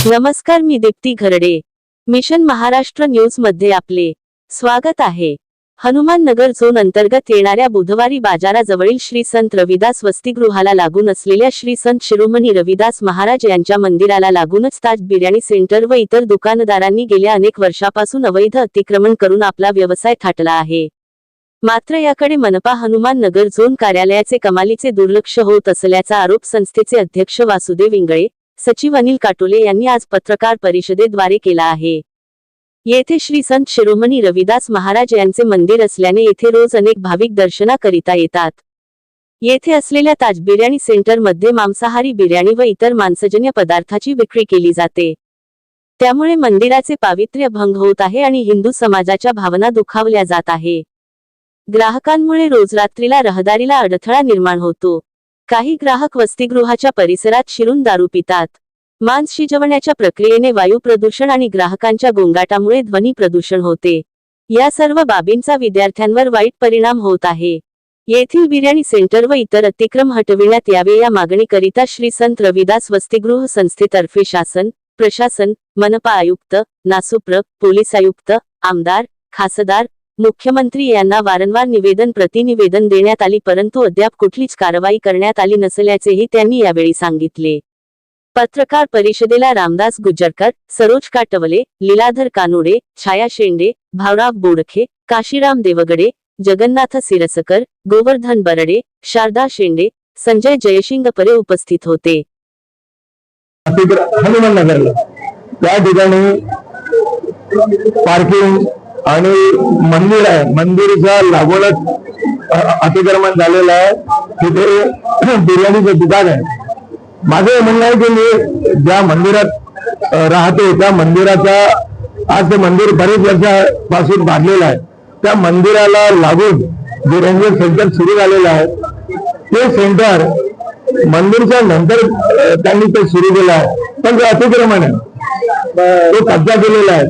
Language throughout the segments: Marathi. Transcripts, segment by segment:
नमस्कार, मी दीप्ती घरडे. मिशन महाराष्ट्र न्यूज मध्ये आपले स्वागत आहे. हनुमान नगर झोन अंतर्गत येणाऱ्या बुधवारी बाजाराजवळील श्री संत रविदास वसतिगृहाला लागून असलेल्या श्री संत शिरोमणी रविदास महाराज यांच्या मंदिराला लागूनच ताज बिर्याणी सेंटर व इतर दुकानदारांनी गेल्या अनेक वर्षापासून अवैध अतिक्रमण करून आपला व्यवसाय थाटला आहे. मात्र याकडे मनपा हनुमान नगर झोन कार्यालयाचे कमालीचे दुर्लक्ष होत असल्याचा आरोप संस्थेचे अध्यक्ष वासुदेव इंगळे, सचिव अनिल काटोले यांनी आज पत्रकार परिषदेद्वारे केला आहे. येथे श्री संत शिरोमणी रविदास महाराज यांचे मंदिर असल्याने येथे रोज अनेक भाविक दर्शनाकरिता येतात. येथे असलेल्या ताज बिर्याणी सेंटर मध्ये मांसाहारी बिर्याणी व इतर मांसजन्य पदार्थाची विक्री केली जाते. त्यामुळे मंदिराचे पावित्र्य भंग होत आहे आणि हिंदू समाजाच्या भावना दुखावल्या जात आहे. ग्राहकांमुळे रोज रात्रीला रहदारीला अडथळा निर्माण होतो. काही ग्राहक वसतिगृहाच्या परिसरात शिरून दारू पितात. मांस शिजवण्याच्या प्रक्रियेने वायू प्रदूषण आणि ग्राहकांच्या गोंगाटामुळे ध्वनी प्रदूषण होते. या सर्व बाबींचा विद्यार्थ्यांवर वाईट परिणाम होत आहे. येथील बिर्याणी सेंटर व इतर अतिक्रम हटविण्यात यावे या मागणीकरिता श्री संत रविदास वसतिगृह संस्थेतर्फे शासन, प्रशासन, मनपा आयुक्त, नासुप्र, पोलीस आयुक्त, आमदार, खासदार, मुख्यमंत्री यांना वारंवार प्रतिनिवेदन देण्यात आली, परंतु अद्याप कुठलीच कारवाई करण्यात आली नसल्याचेही त्यांनी यावेळी सांगितले. पत्रकार परिषदेला रामदास गुज्जरकर, सरोज काटवले, लीलाधर कानोडे, छाया शेंडे, भावराव बोडखे, काशीराम देवगडे, जगन्नाथ सिरसकर, गोवर्धन बरडे, शारदा शेंडे, संजय जयशिंगपरे उपस्थित होते. हनुमान नगरला त्या ठिकाणी पार्किंग आणि मंदिर आहे, मंदिरच्या लागूनच अतिक्रमण झालेलं आहे. तिथे बिर्याणीचं दुकान आहे. माझं म्हणणं आहे की मी ज्या मंदिरात राहते त्या मंदिराचा आज ते मंदिर बरेच वर्षापासून बांधलेलं आहे. त्या मंदिराला लागून बिर्याणी सेंटर सुरू झालेलं आहे. ते सेंटर मंदिरच्या नंतर त्यांनी ते सुरू केलं आहे, पण ते अतिक्रमण आहे, तो कब्जा केलेला आहे.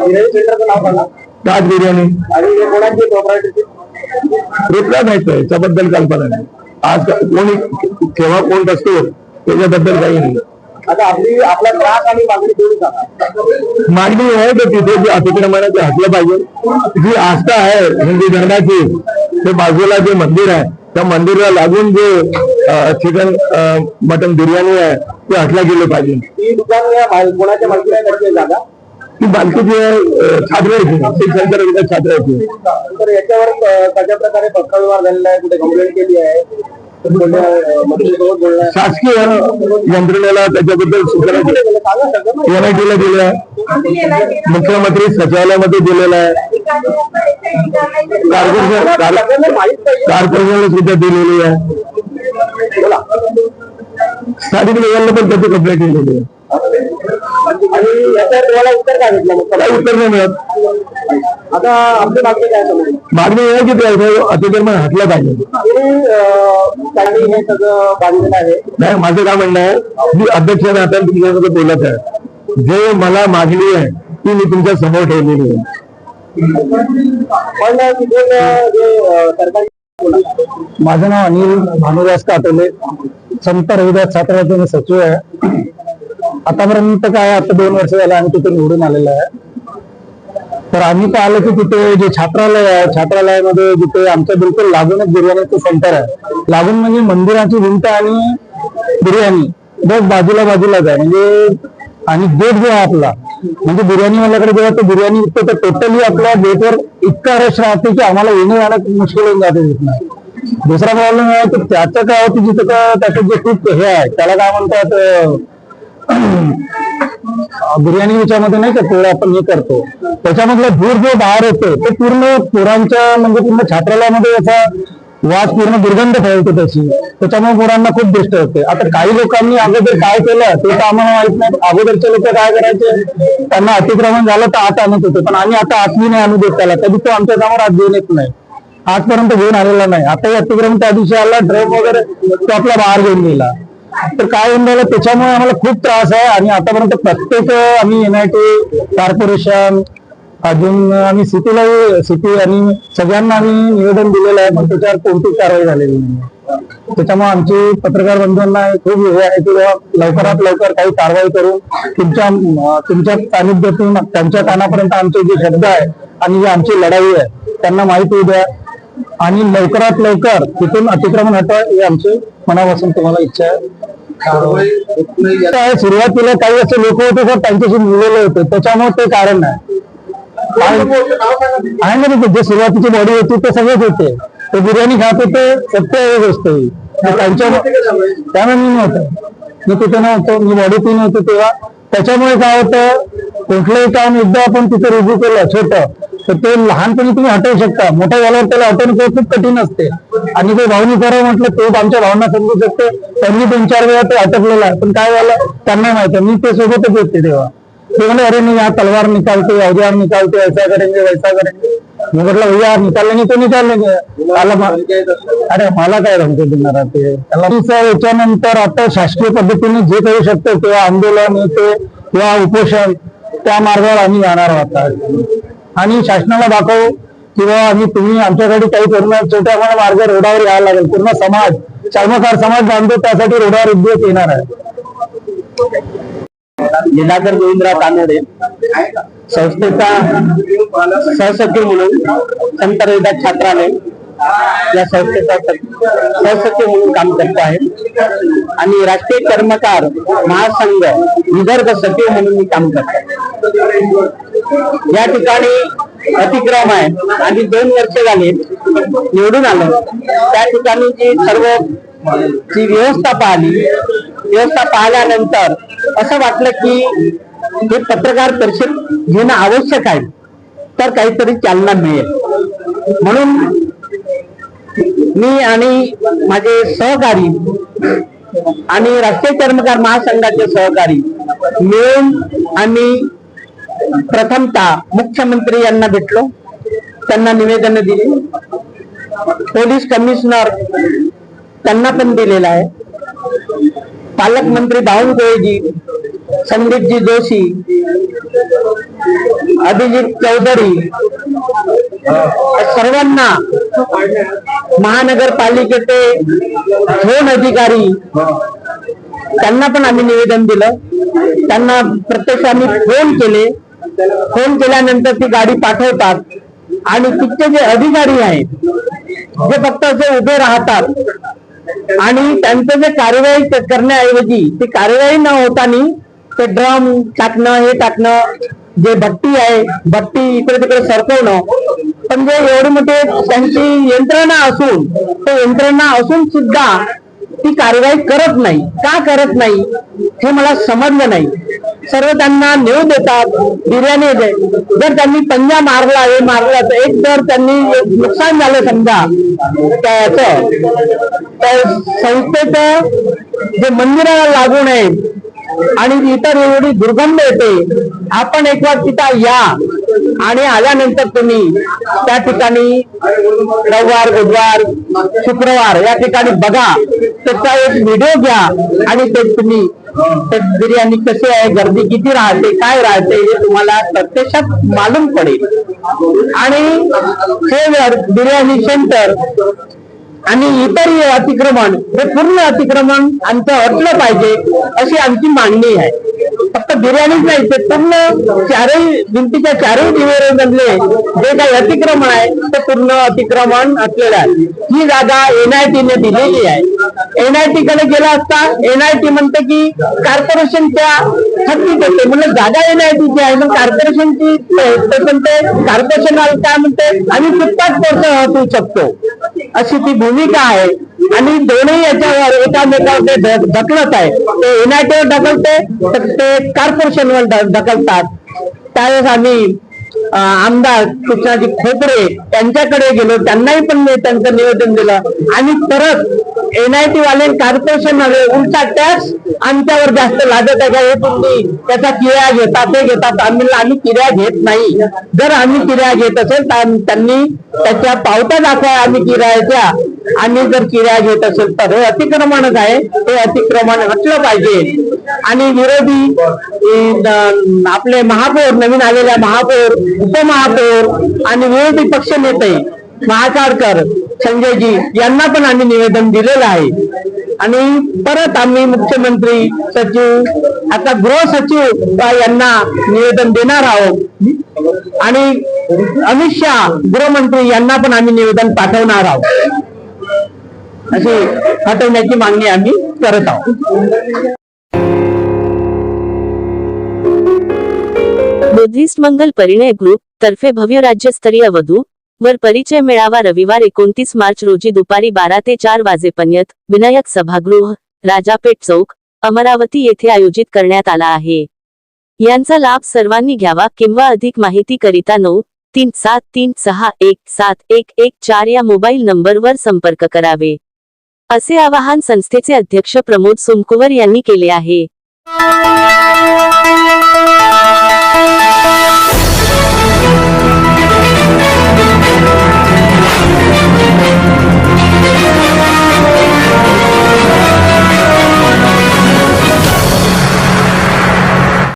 बिर्याणी सेंटरचं नाव सांगा. ताज बिर्याणी. आणि कोणाची प्रॉपर्टी माहित आहे याच्याबद्दल कल्पना नाही. आज कोणी केव्हा कोण असतो त्याच्याबद्दल काही नाही. आता आपला त्रास आणि मागणी आहे तर तिथे जे अतिक्रमणाचं हटलं पाहिजे. जी आस्था आहे हिंदू धर्माची, ते बाजूला जे मंदिर आहे त्या मंदिराला लागून जे चिकन मटन बिर्याणी आहे ते हटलं गेलं पाहिजे. ही दुकान कोणाच्या मालकीची जागा? ती बालकीची छात्राची, छात्राची. तर याच्यावर कशा प्रकारे पत्रव्यवहार झालेला आहे, कुठे कंप्लेंट केली आहे? शासकीय यंत्रणेला त्याच्याबद्दल सूचना एनआयटीला दिल्या, मुख्यमंत्री सचिवालयामध्ये दिलेला आहे, कारखान्याला सुद्धा दिलेली आहे, स्थानिक लेवलला पण त्याची कंप्लेंट केलेली आहे. आणि याचा तुम्हाला उत्तर काय भेटलं? काही उत्तर नाही मिळत. आता आपली मागणी काय समजली? मागणी आहे की ते अतिक्रमण हटलं पाहिजे. हे सगळं बांधलेलं आहे. नाही, माझं काय म्हणणं आहे, मी अध्यक्ष आता तुमच्यासोबत बोलत आहे. जे मला मागणी आहे ती मी तुमच्या समोर ठेवलेली आहे. पण तिथे जे सरकारी, माझं नाव अनिल भानुदास काटोले, संत रविदास छात्रालयाचे सचिव आहे. आतापर्यंत काय, आता 2 वर्ष झालं आम्ही तिथे निवडून आलेलं आहे. तर आम्ही पाहिलं की तिथे जे छात्रालय आहे, छात्रालयामध्ये जिथे आमच्या बिलकुल लागूनच बिर्याणीचं सेंटर आहे. लागून म्हणजे मंदिराची भिंत आणि बिर्याणी बस बाजूलाच आहे. म्हणजे आणि गेट जो आहे आपला, म्हणजे बिर्याणी वाल्याकडे जेव्हा तो बिर्याणी विकतो तर टोटली आपल्या गेटवर इतका रश राहते की आम्हाला येणं जाणं मुश्किल होऊन जाते तिथनं. दुसरा प्रॉब्लेम आहे की त्याचं काय होतं, जिथं त्याचं जे खूप हे आहे त्याला काय म्हणतात, बिर्याणी याच्यामध्ये नाही का पोळा आपण हे करतो, त्याच्यामधला धूर जो बाहेर येतो ते पूर्ण पोरांच्या म्हणजे पूर्ण छात्रालयामध्ये याचा वास पूर्ण दुर्गंध फैलतो त्याची. त्याच्यामुळे पोरांना खूप दृष्ट होते. आता काही लोकांनी अगोदर काय केलं ते तर आम्हाला माहित नाही. अगोदरचे लोक काय करायचे, त्यांना अतिक्रमण झालं तर आत आणत होते, पण आम्ही आता आतली नाही आणू देत त्याला. कधी तो आमच्या समोर आत घेऊन येत नाही, आजपर्यंत घेऊन आलेला नाही. आता अतिक्रमण त्या दिवशी आला, ड्रम वगैरे तो आपला बाहेर घेऊन गेला. तर काय होऊन राहिलं त्याच्यामुळे आम्हाला खूप त्रास आहे. आणि आतापर्यंत प्रत्येक आम्ही NIT कॉर्पोरेशन अजून आम्ही सिटी आणि सगळ्यांना आम्ही निवेदन दिलेलं आहे, पण त्याच्यावर कोणतीच कारवाई झालेली नाही. त्याच्यामुळे आमची पत्रकार बंधूंना खूप हे आहे की लवकरात लवकर काही कारवाई करून तुमच्या सानिध्यातून त्यांच्या कानापर्यंत आमचे जे शब्द आहे आणि जी आमची लढाई आहे त्यांना माहिती होऊ द्या आणि लवकरात लवकर तिथून अतिक्रमण हटवा ही आमची मनापासून तुम्हाला इच्छा आहे. सुरुवातीला काही असे लोक होते सर त्यांच्याशी मिळलेले होते, त्याच्यामुळे ते कारण नाही आहे ना. जे सुरुवातीची बॉडी होती ते सगळेच होते, ते बिर्याणी खात होते, सत्य ही गोष्ट त्यांच्या त्यामुळे मी नव्हतं, मी तिथे नव्हतो, मी बॉडी पिन होतो तेव्हा. त्याच्यामुळे काय होतं कुठलंही काम एकदा आपण तिथे रुजू केलं छोटं तर ते लहानपणी तुम्ही हटवू शकता, मोठ्या झाल्यावर त्याला हटवणं खूप कठीण असते. आणि ते भावनी करावं म्हटलं ते आमच्या भावना समजू शकते. त्यांनी 2-4 वेळा ते अटकलेलं आहे, पण काय झालं त्यांना माहिती आहे, मी ते सोबतच होते तेव्हा. ते म्हणले अरे नहीं यहाँ तलवार निकालते औजार निकालते ऐसा करेंगे वैसा करेंगे. मी म्हटलं भैया निकालेंगे तो निकालेंगे. अरे मला काय धमकी देणार ते. याच्यानंतर आता शासकीय पद्धतीने जे करू शकतो किंवा आंदोलन येते किंवा उपोषण त्या मार्गावर आम्ही जाणार आहोत आणि शासनाला दाखवू किंवा तुम्ही आमच्याकडे काही करून छोट्या मोठ्या मार्ग रोडावर यायला लागेल. पूर्ण समाज चर्मकार समाज बांधतो त्यासाठी रोडावर उद्योग येणार आहे. लीलाधर गोविंदराव कानडे संस्थेचा सहसचिव म्हणून संत रविदास छात्रालय या संस्थेचा सहसचिव म्हणून काम करतो आहे आणि राष्ट्रीय कर्मकार महासंघ विदर्भ सचिव म्हणून मी काम करतो. या ठिकाणी अतिक्रम आहे आणि 2 वर्ष झाले निवडून आलं. त्या ठिकाणी जी सर्व व्यवस्था पाहिल्यानंतर असं वाटलं की हे पत्रकार परिषद घेणं आवश्यक आहे, तर काहीतरी चालना मिळेल. म्हणून मी आणि माझे सहकारी आणि राष्ट्रीय कर्मकार महासंघाचे सहकारी मिळून आम्ही प्रथमतः मुख्यमंत्री यांना भेटलो, त्यांना निवेदन दिली. पोलीस कमिशनर त्यांना पण दिलेला आहे. पालकमंत्री बावनकुळेजी, संदीपजी जोशी, अभिजित चौधरी सर्वांना, महानगरपालिकेचे झोन अधिकारी त्यांना पण आम्ही निवेदन दिलं. त्यांना प्रत्यक्ष आम्ही फोन केल्यानंतर ती गाडी पाठवतात आणि तिथचे जे अधिकारी आहेत जे फक्त असे उभे राहतात आणि त्यांचं जे कारवाई करण्याऐवजी ती कारवाई न होताना ते ड्रम टाकणं, हे टाकणं, जे भट्टी आहे भट्टी इकडे तिकडे सरकवणं, पण जे एवढी मोठी त्यांची यंत्रणा असून सुद्धा ती कारवाई करत नाही. का करत नाही हे मला समजलं नाही. सर्व त्यांना नेऊ देतात, बिर्याणी जर त्यांनी पंजा मारला तर एक जर त्यांनी नुकसान झालं समजा त्याचं, तर संस्थेचं जे मंदिराला लागून आहे आणि इतर एवढी दुर्गंध येते. आपण एक वार तिथं या आणि आल्यानंतर तुम्ही त्या ठिकाणी रविवार, बुधवार, शुक्रवार या ठिकाणी बघा, त्याचा एक व्हिडिओ घ्या आणि ते तुम्ही बिर्याणी कशी आहे, गर्दी किती राहते, काय राहते हे तुम्हाला प्रत्यक्षात मालूम पडेल. आणि हे बिर्याणी सेंटर आणि इतर अतिक्रमण हे पूर्ण अतिक्रमण आमचं हटलं पाहिजे अशी आमची मागणी आहे. फक्त बिर्याणीच नाही, ते पूर्ण भिंतीच्या चारही दिवेमधले जे काही अतिक्रमण आहे ते पूर्ण अतिक्रमण असलेलं आहे. ही जागा NIT ने दिलेली आहे. NIT कडे गेला असता NIT म्हणते की कॉर्पोरेशनच्या हद्दीत येते, म्हणजे जागा NIT ची आहे, मग कॉर्पोरेशनची कॉर्पोरेशन काय म्हणते आम्ही 50% हटवू शकतो अशी ती भूमिका आहे. आणि दोन्ही याच्यावर एकामेकावर ढकलत आहे. ते NIT वर ढकलते तर ते कॉर्पोरेशनवर ढकलतात. त्यावेळेस आम्ही आमदार कृष्णाजी खोपडे यांच्याकडे गेलो, त्यांनाही पण मी त्यांचं निवेदन दिलं आणि परत NIT वाले कॉर्पोरेशन वाले उलटा टॅक्स आमच्यावर जास्त लागत आहे का, हे तुम्ही त्याचा किराया घेतात ते घेतात. आम्ही किराया घेत नाही. जर आम्ही किराया घेत असेल तर त्यांनी त्याच्या पावत्या दाखवा आम्ही किरायाच्या, आणि जर किराया घेत असेल तर हे अतिक्रमणच आहे, हे अतिक्रमण हटलं पाहिजे. आणि विरोधी आपले महापौर, नवीन आलेल्या महापौर, उपमहापौर आणि विरोधी पक्ष नेते महासारकर संजयजी यांना पण आम्ही निवेदन दिलेलं आहे. आणि परत आम्ही मुख्यमंत्री सचिव, आता गृह सचिव यांना निवेदन देणार आहोत आणि अमित शहा गृहमंत्री यांना पण आम्ही निवेदन पाठवणार आहोत. अशी हटवण्याची मागणी आम्ही करत आहोत. बुद्धिस्ट मंगल परिणय ग्रुप तर्फे भव्य राज्यस्तरीय वधू वर परिचय मेळावा रविवार 29 मार्च रोजी दुपारी 12 ते 4 वाजेपर्यंत विनायक सभागृह, राजापेठ चौक, अमरावती येथे आयोजित करण्यात आला आहे. यांचा लाभ सर्वांनी घ्यावा. किंवा अधिक माहिती करिता 9373617114 या मोबाईल नंबरवर संपर्क करावे, असे आवाहन संस्थेचे अध्यक्ष प्रमोद सोमकुवर यांनी केले आहे.